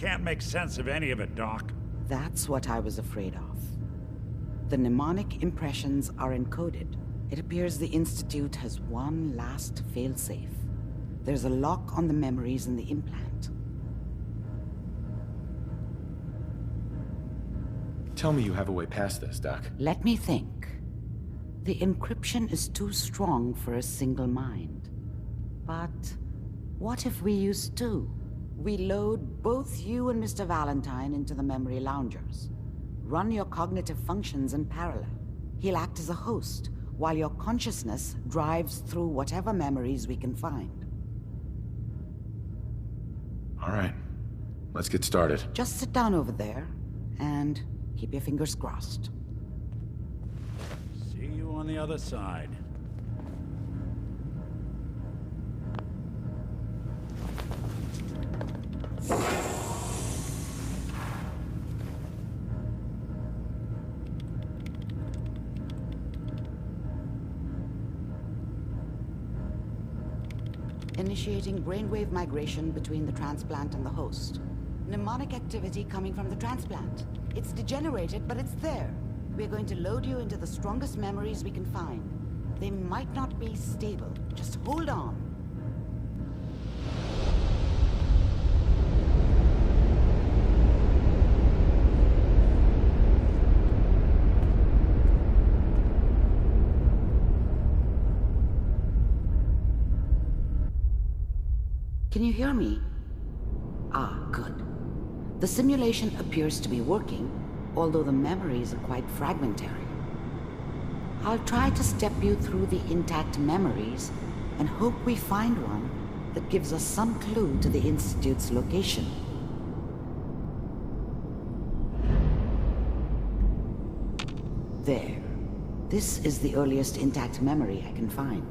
can't make sense of any of it, Doc. That's what I was afraid of. The mnemonic impressions are encoded. It appears the Institute has one last failsafe. There's a lock on the memories in the implant. Tell me you have a way past this, Doc. Let me think. The encryption is too strong for a single mind. But what if we use two? We load both you and Mr. Valentine into the memory loungers. Run your cognitive functions in parallel. He'll act as a host, while your consciousness drives through whatever memories we can find. All right. Let's get started. Just sit down over there, and keep your fingers crossed. See you on the other side. Initiating brainwave migration between the transplant and the host. Mnemonic activity coming from the transplant. It's degenerated, but it's there. We're going to load you into the strongest memories we can find. They might not be stable. Just hold on. Can you hear me? Ah, good. The simulation appears to be working, although the memories are quite fragmentary. I'll try to step you through the intact memories and hope we find one that gives us some clue to the Institute's location. There. This is the earliest intact memory I can find.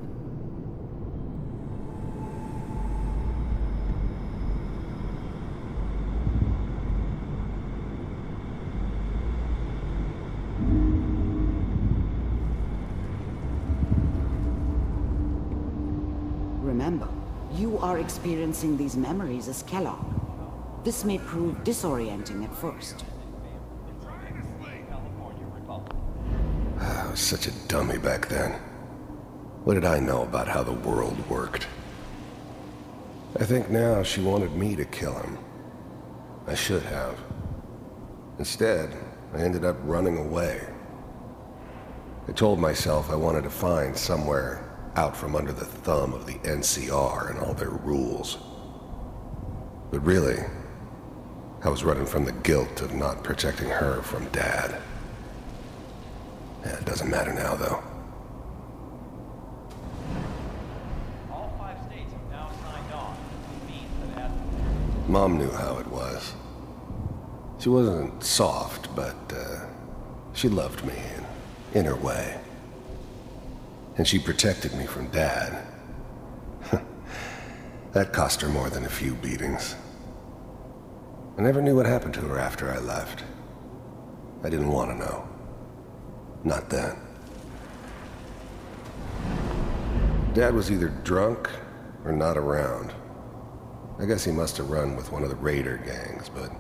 Remember, you are experiencing these memories as Kellogg. This may prove disorienting at first. I was such a dummy back then. What did I know about how the world worked? I think now she wanted me to kill him. I should have. Instead, I ended up running away. I told myself I wanted to find somewhere out from under the thumb of the NCR and all their rules. But really, I was running from the guilt of not protecting her from Dad. Yeah, it doesn't matter now, though. All 5 states have now signed on, which means that Mom knew how it was. She wasn't soft, but she loved me in her way. And she protected me from Dad. That cost her more than a few beatings. I never knew what happened to her after I left. I didn't want to know. Not then. Dad was either drunk or not around. I guess he must have run with one of the raider gangs, but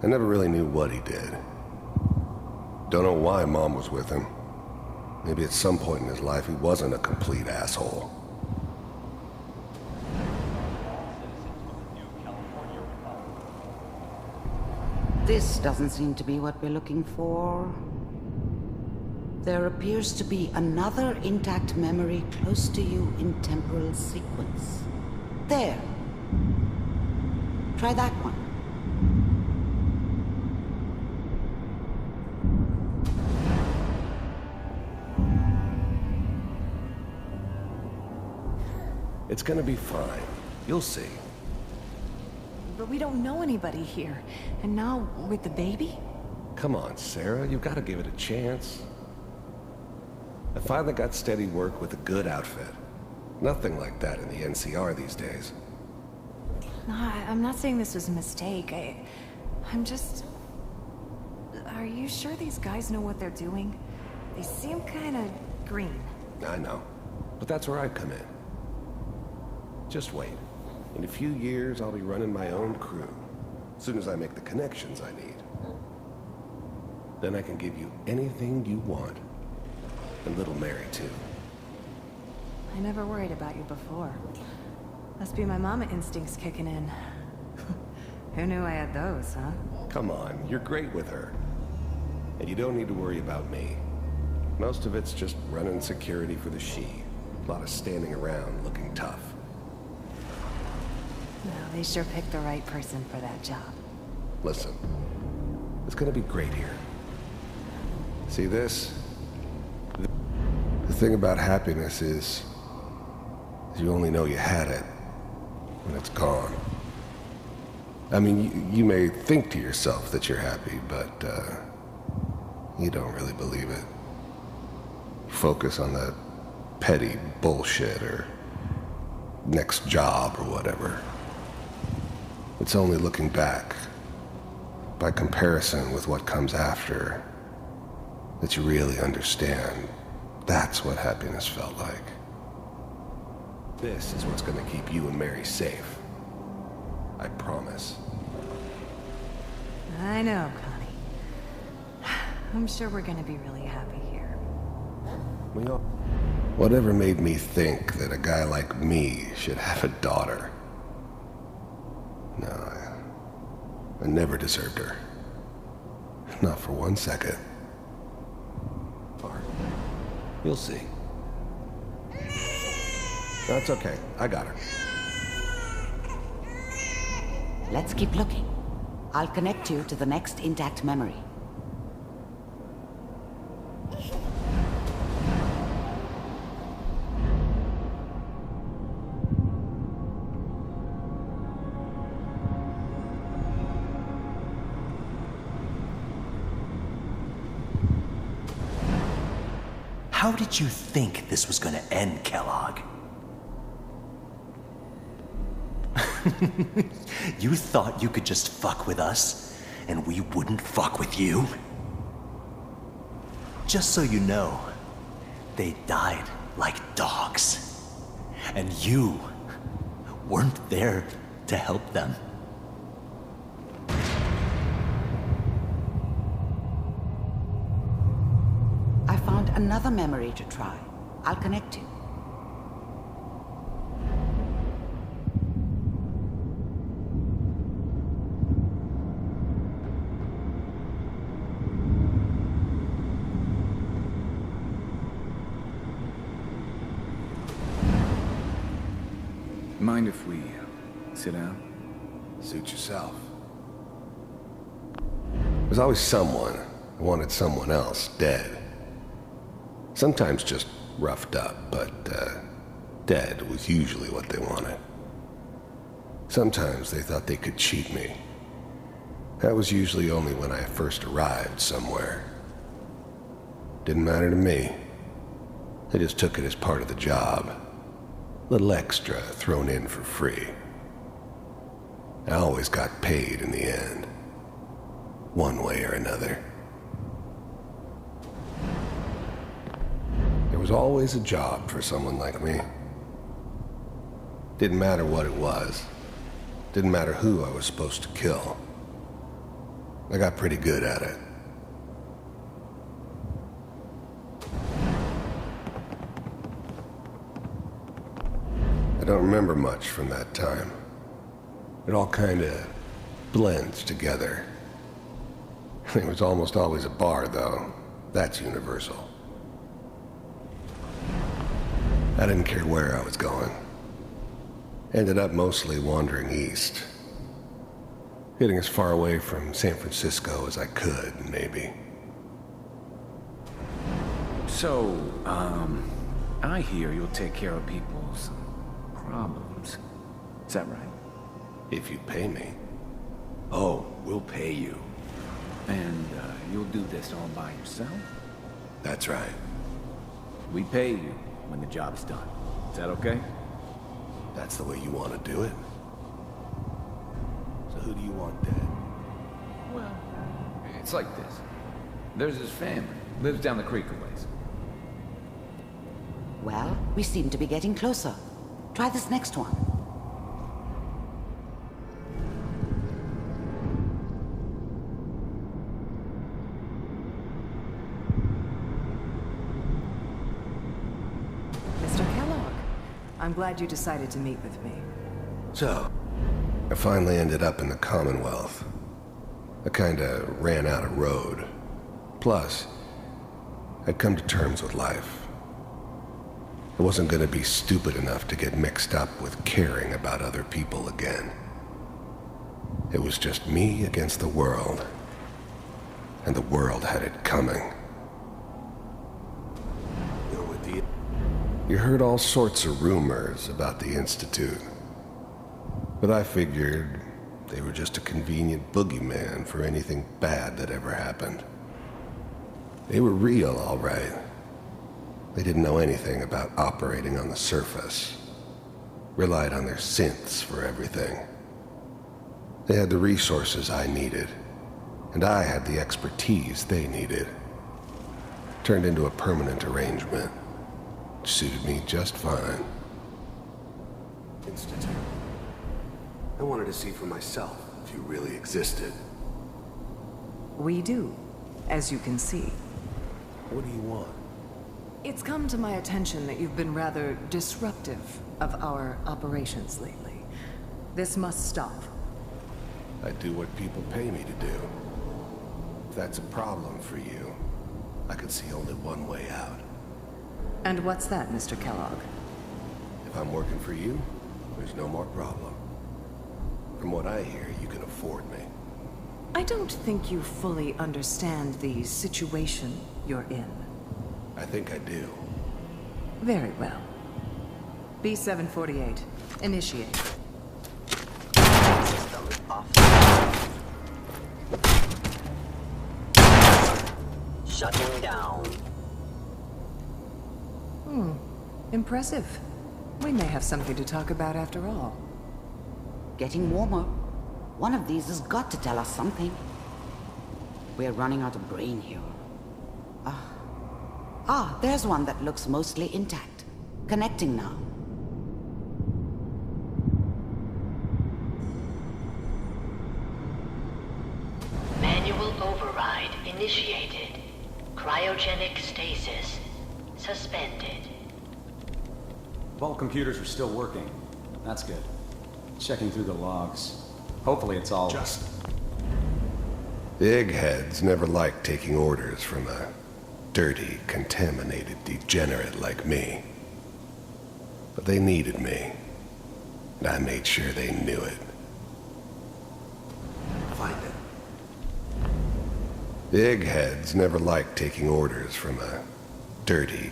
I never really knew what he did. Don't know why Mom was with him. Maybe at some point in his life he wasn't a complete asshole. This doesn't seem to be what we're looking for. There appears to be another intact memory close to you in temporal sequence. There. Try that one. It's gonna be fine. You'll see. But we don't know anybody here. And now, with the baby? Come on, Sarah. You've got to give it a chance. I finally got steady work with a good outfit. Nothing like that in the NCR these days. No, I'm not saying this was a mistake. I'm just... Are you sure these guys know what they're doing? They seem kind of green. I know. But that's where I come in. Just wait. In a few years, I'll be running my own crew. As soon as I make the connections I need. Then I can give you anything you want. And little Mary, too. I never worried about you before. Must be my mama instincts kicking in. Who knew I had those, huh? Come on, you're great with her. And you don't need to worry about me. Most of it's just running security for the she. A lot of standing around looking tough. Well, they sure picked the right person for that job. Listen, it's gonna be great here. See this? The thing about happiness is you only know you had it when it's gone. I mean, you may think to yourself that you're happy, but you don't really believe it. You focus on that petty bullshit or next job or whatever. It's only looking back, by comparison with what comes after, that you really understand. That's what happiness felt like. This is what's gonna keep you and Mary safe. I promise. I know, Connie. I'm sure we're gonna be really happy here. We all... Whatever made me think that a guy like me should have a daughter? No, I never deserved her. Not for 1 second. Or you'll see. That's okay. I got her. Let's keep looking. I'll connect you to the next intact memory. How did you think this was gonna end, Kellogg? You thought you could just fuck with us, and we wouldn't fuck with you? Just so you know, they died like dogs. And you weren't there to help them. I found another memory to try. I'll connect you. Mind if we sit down? Suit yourself. There's always someone who wanted someone else dead. Sometimes just roughed up, but dead was usually what they wanted. Sometimes they thought they could cheat me. That was usually only when I first arrived somewhere. Didn't matter to me. They just took it as part of the job. Little extra thrown in for free. I always got paid in the end. One way or another. There was always a job for someone like me. Didn't matter what it was. Didn't matter who I was supposed to kill. I got pretty good at it. I don't remember much from that time. It all kinda blends together. There was almost always a bar, though. That's universal. I didn't care where I was going. Ended up mostly wandering east. Getting as far away from San Francisco as I could, maybe. So, I hear you'll take care of people's problems. Is that right? If you pay me. Oh, we'll pay you. And, you'll do this all by yourself? That's right. We pay you when the job's done. Is that okay? That's the way you want to do it. So who do you want dead? Well, it's like this. There's his family. Lives down the creek a ways. Well, we seem to be getting closer. Try this next one. I'm glad you decided to meet with me. So, I finally ended up in the Commonwealth. I kinda ran out of road. Plus, I'd come to terms with life. I wasn't gonna be stupid enough to get mixed up with caring about other people again. It was just me against the world. And the world had it coming. You heard all sorts of rumors about the Institute. But I figured they were just a convenient boogeyman for anything bad that ever happened. They were real, all right. They didn't know anything about operating on the surface. Relied on their synths for everything. They had the resources I needed, and I had the expertise they needed. Turned into a permanent arrangement. Suited me just fine. Institute. I wanted to see for myself if you really existed. We do, as you can see. What do you want? It's come to my attention that you've been rather disruptive of our operations lately. This must stop. I do what people pay me to do. If that's a problem for you, I could see only one way out. And what's that, Mr. Kellogg? If I'm working for you, there's no more problem. From what I hear, you can afford me. I don't think you fully understand the situation you're in. I think I do. Very well. B-748, initiate. System off. Shutting down. Impressive. We may have something to talk about after all. Getting warmer. One of these has got to tell us something. We're running out of brain here. There's one that looks mostly intact. Connecting now. Manual override initiated. Cryogenic stasis suspended. Vault computers are still working. That's good. Checking through the logs. Hopefully it's all... The eggheads never liked taking orders from a dirty, contaminated degenerate like me. But they needed me. And I made sure they knew it. Find it. The eggheads never liked taking orders from a dirty,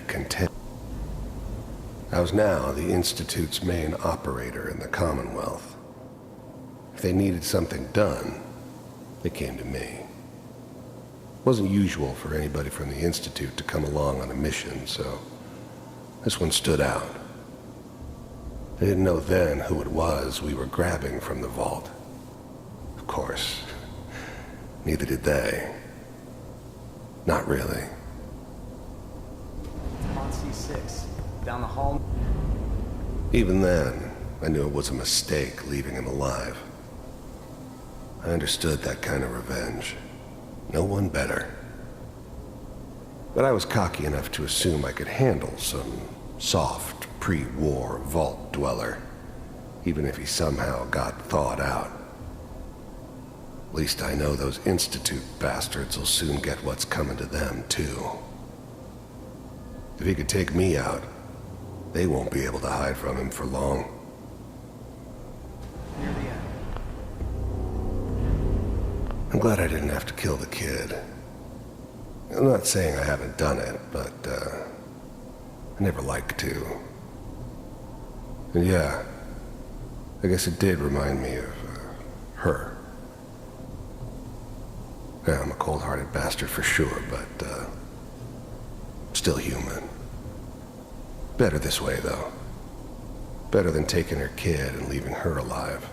I was now the Institute's main operator in the Commonwealth. If they needed something done, they came to me. It wasn't usual for anybody from the Institute to come along on a mission, so this one stood out. I didn't know then who it was we were grabbing from the vault. Of course, neither did they. Not really. I'm on C6. Down the hall. Even then, I knew it was a mistake leaving him alive. I understood that kind of revenge. No one better. But I was cocky enough to assume I could handle some soft, pre-war vault dweller, even if he somehow got thawed out. At least I know those Institute bastards will soon get what's coming to them, too. If he could take me out, they won't be able to hide from him for long. Near the end. I'm glad I didn't have to kill the kid. I'm not saying I haven't done it, but, I never like to. And yeah, I guess it did remind me of, her. Yeah, I'm a cold-hearted bastard for sure, but, still human. Better this way, though. Better than taking her kid and leaving her alive.